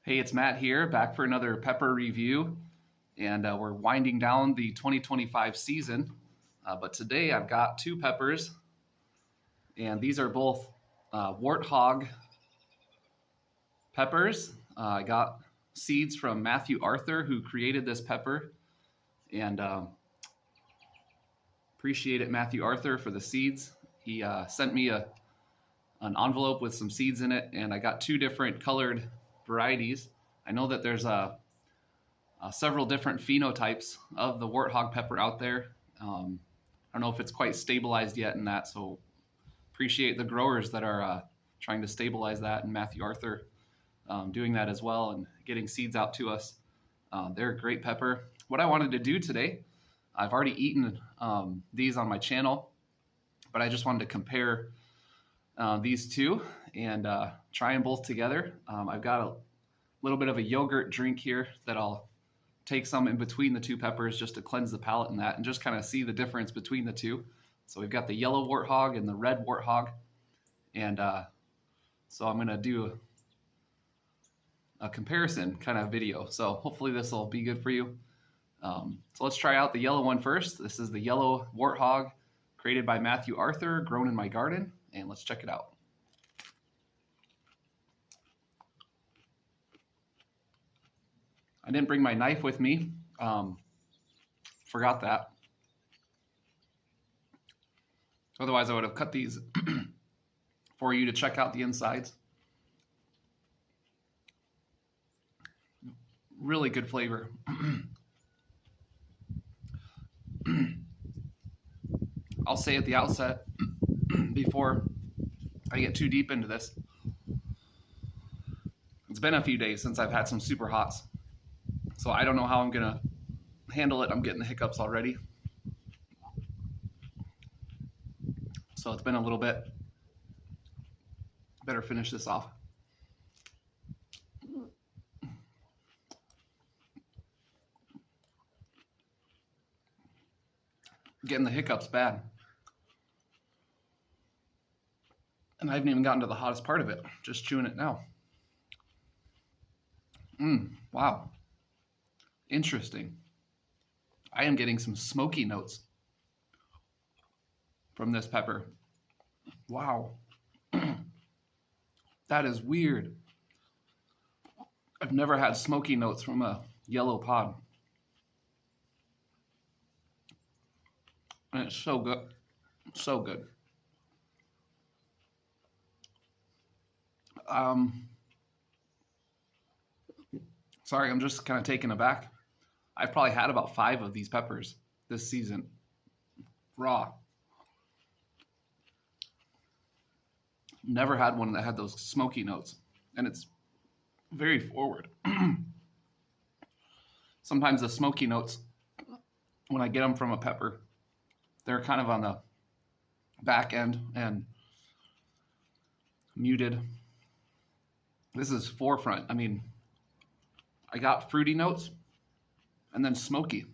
Hey, it's Matt here, back for another pepper review, and we're winding down the 2025 season. But today I've got two peppers, and these are both Warthog Peppers. I got seeds from Matthew Arthur, who created this pepper, and appreciate it, Matthew Arthur, for the seeds. He sent me an envelope with some seeds in it, and I got two different colored varieties. I know that there's several different phenotypes of the warthog pepper out there. I don't know if it's quite stabilized yet in that, so appreciate the growers that are trying to stabilize that, and Matthew Arthur doing that as well and getting seeds out to us. They're a great pepper. What I wanted to do today, I've already eaten these on my channel, but I just wanted to compare these two and try them both together. I've got a little bit of a yogurt drink here that I'll take some in between the two peppers just to cleanse the palate in that and just kind of see the difference between the two. So we've got the yellow warthog and the red warthog, and so I'm going to do a comparison kind of video. So hopefully this will be good for you. So let's try out the yellow one first. This is the yellow warthog created by Matthew Arthur, grown in my garden, and let's check it out. I didn't bring my knife with me. Forgot that. Otherwise, I would have cut these for you to check out the insides. Really good flavor. I'll say at the outset, before I get too deep into this, it's been a few days since I've had some super hots. So I don't know how I'm going to handle it. I'm getting the hiccups already. So it's been a little bit. Better finish this off. Getting the hiccups bad. And I haven't even gotten to the hottest part of it. Just chewing it now. Wow. Interesting. I am getting some smoky notes from this pepper. Wow. That is weird. I've never had smoky notes from a yellow pod. And it's so good. So good. Sorry, I'm just kind of taken aback. I've probably had about 5 of these peppers this season, raw. Never had one that had those smoky notes, and it's very forward. Sometimes the smoky notes, when I get them from a pepper, they're kind of on the back end and muted. This is forefront. I mean, I got fruity notes and then smoky.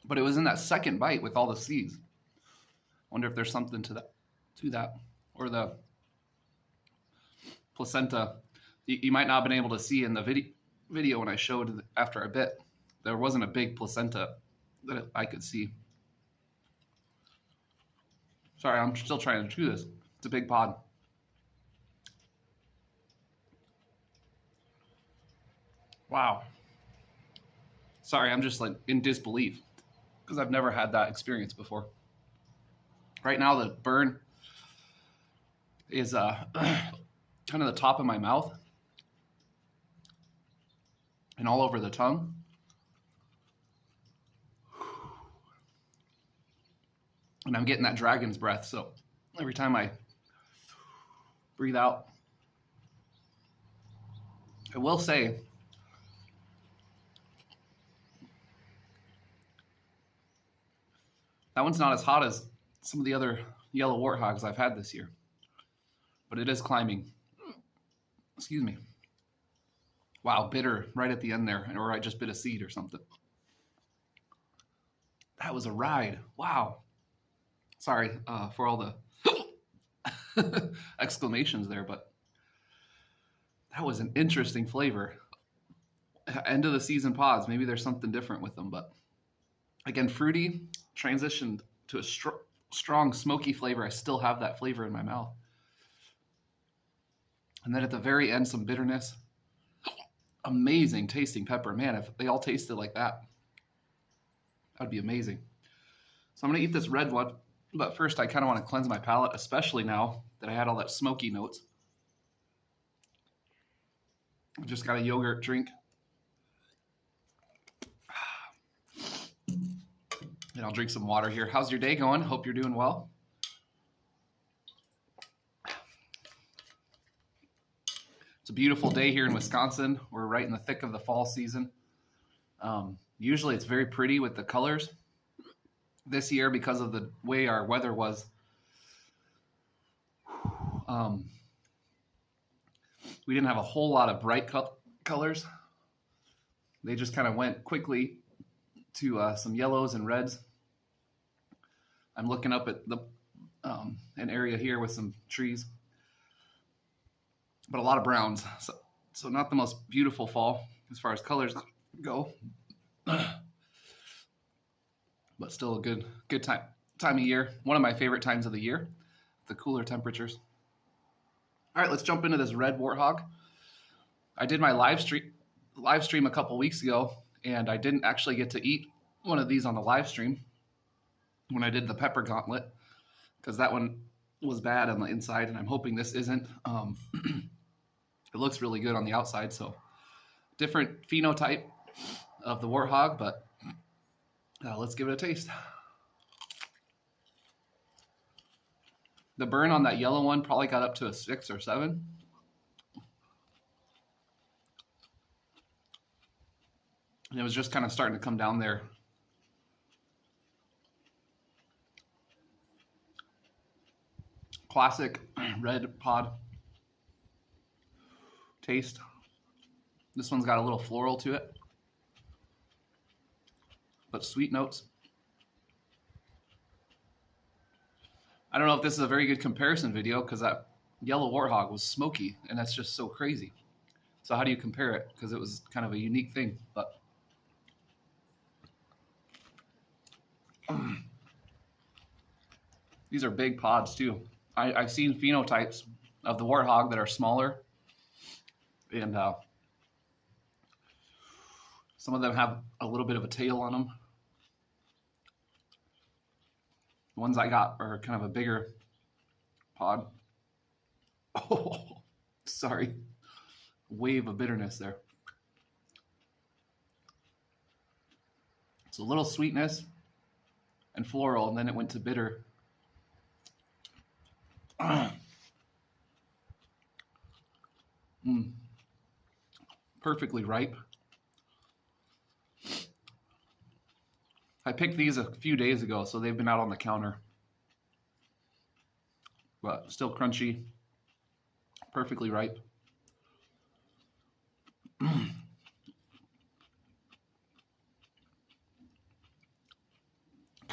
But it was in that second bite with all the seeds. Wonder if there's something to that. Or the placenta. You might not have been able to see in the video when I showed after a bit. There wasn't a big placenta that I could see. Sorry, I'm still trying to chew this. It's a big pod. Wow. Sorry, I'm just like in disbelief because I've never had that experience before. Right now, the burn is kind of the top of my mouth and all over the tongue. And I'm getting that dragon's breath, so every time I breathe out, I will say, that one's not as hot as some of the other yellow warthogs I've had this year, but it is climbing. Excuse me. Wow, bitter right at the end there, or I just bit a seed or something. That was a ride. Wow. Sorry for all the exclamations there, but That was an interesting flavor. End of the season pods. Maybe there's something different with them, but again, fruity, transitioned to a strong smoky flavor. I still have that flavor in my mouth. And then at the very end, some bitterness. Amazing tasting pepper. Man, if they all tasted like that, that would be amazing. So I'm going to eat this red one, but first I kind of want to cleanse my palate, especially now that I had all that smoky notes. I just got a yogurt drink. And I'll drink some water here. How's your day going? Hope you're doing well. It's a beautiful day here in Wisconsin. We're right in the thick of the fall season. Usually it's very pretty with the colors. This year, because of the way our weather was, we didn't have a whole lot of bright colors. They just kind of went quickly to some yellows and reds. I'm looking up at the an area here with some trees, but a lot of browns. So not the most beautiful fall as far as colors go, but still a good time of year. One of my favorite times of the year, the cooler temperatures. All right, let's jump into this red warthog. I did my live stream a couple weeks ago, and I didn't actually get to eat one of these on the live stream when I did the pepper gauntlet, because that one was bad on the inside, and I'm hoping this isn't. It looks really good on the outside, so different phenotype of the warthog, but let's give it a taste. The burn on that yellow one probably got up to a 6 or 7. And it was just kind of starting to come down there. Classic red pod taste. This one's got a little floral to it, but sweet notes. I don't know if this is a very good comparison video because that yellow warthog was smoky, and that's just so crazy. So how do you compare it? Because it was kind of a unique thing, but these are big pods too. I've seen phenotypes of the warthog that are smaller, and some of them have a little bit of a tail on them. The ones I got are kind of a bigger pod. Oh, sorry. Wave of bitterness there. It's a little sweetness and floral, and then it went to bitter. Perfectly ripe. I picked these a few days ago, so they've been out on the counter. But still crunchy, perfectly ripe. Kind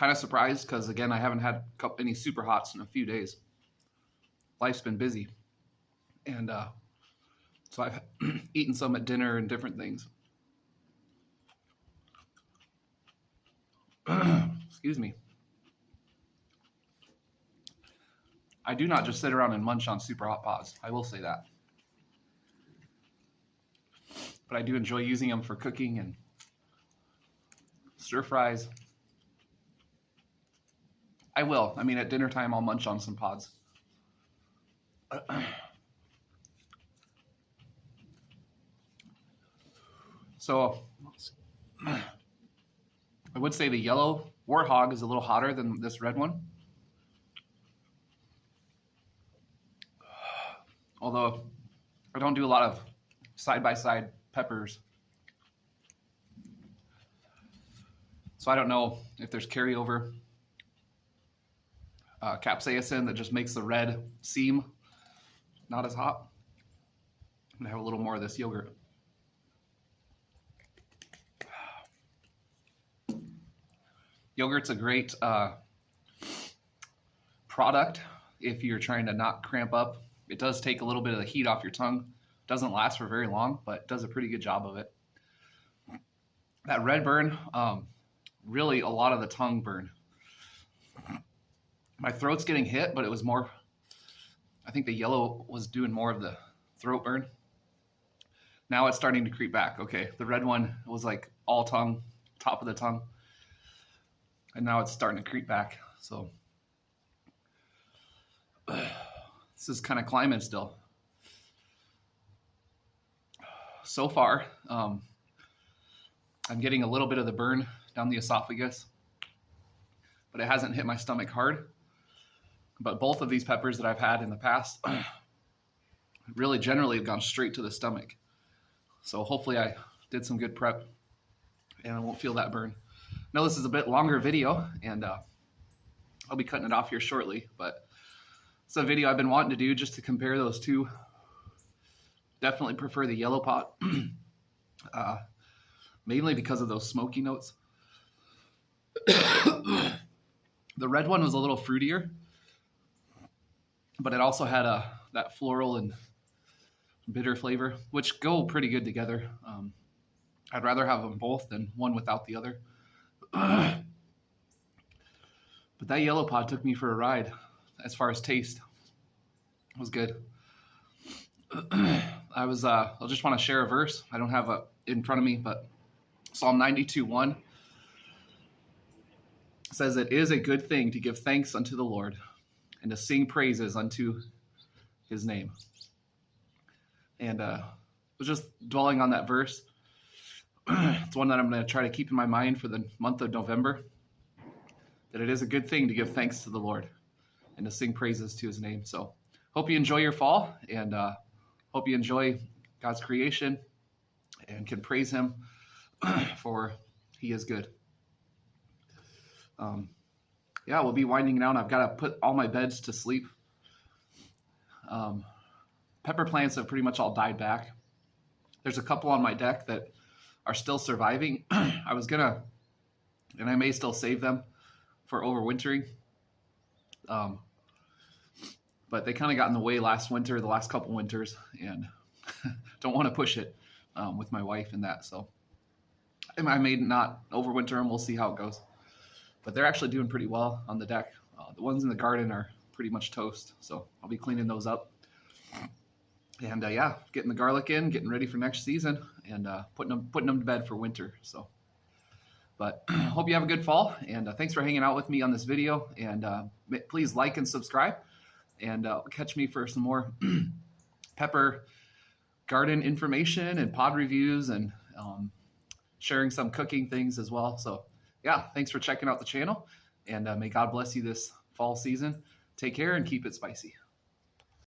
of surprised because, again, I haven't had any super hots in a few days. Life's been busy. And so I've eaten some at dinner and different things. Excuse me. I do not just sit around and munch on super hot pods. I will say that. But I do enjoy using them for cooking and stir fries. I will. I mean, at dinner time, I'll munch on some pods. So I would say the yellow warthog is a little hotter than this red one. Although I don't do a lot of side-by-side peppers. So I don't know if there's carryover capsaicin that just makes the red seem not as hot. I'm gonna have a little more of this yogurt. Yogurt's a great product if you're trying to not cramp up. It does take a little bit of the heat off your tongue. Doesn't last for very long, but does a pretty good job of it. That red burn, really a lot of the tongue burn. My throat's getting hit, but it was more, I think the yellow was doing more of the throat burn. Now it's starting to creep back. Okay, the red one was like all tongue, top of the tongue. And now it's starting to creep back. So this is kind of climbing still. So far, I'm getting a little bit of the burn down the esophagus, but it hasn't hit my stomach hard. But both of these peppers that I've had in the past really generally have gone straight to the stomach. So hopefully I did some good prep and I won't feel that burn. Now this is a bit longer video, and I'll be cutting it off here shortly, but it's a video I've been wanting to do just to compare those two. Definitely prefer the yellow pot, mainly because of those smoky notes. The red one was a little fruitier, but it also had that floral and bitter flavor, which go pretty good together. I'd rather have them both than one without the other. But that yellow pod took me for a ride as far as taste. It was good. I just want to share a verse. I don't have it in front of me, but Psalm 92:1 says, "It is a good thing to give thanks unto the Lord and to sing praises unto his name." And I was just dwelling on that verse. It's one that I'm going to try to keep in my mind for the month of November, that it is a good thing to give thanks to the Lord and to sing praises to his name. So hope you enjoy your fall, and hope you enjoy God's creation and can praise him for he is good. Yeah, we'll be winding down. I've got to put all my beds to sleep. Pepper plants have pretty much all died back. There's a couple on my deck that are still surviving. I was gonna, and I may still save them for overwintering. But they kind of got in the way last winter, the last couple winters, and don't want to push it with my wife and that. So I may not overwinter them. We'll see how it goes. But they're actually doing pretty well on the deck. The ones in the garden are pretty much toast. So I'll be cleaning those up. And yeah, getting the garlic in, getting ready for next season, and putting them to bed for winter. So, but hope you have a good fall, and thanks for hanging out with me on this video. And please like and subscribe, and catch me for some more pepper garden information and pod reviews, and sharing some cooking things as well. So yeah, thanks for checking out the channel, and may God bless you this fall season. Take care and keep it spicy.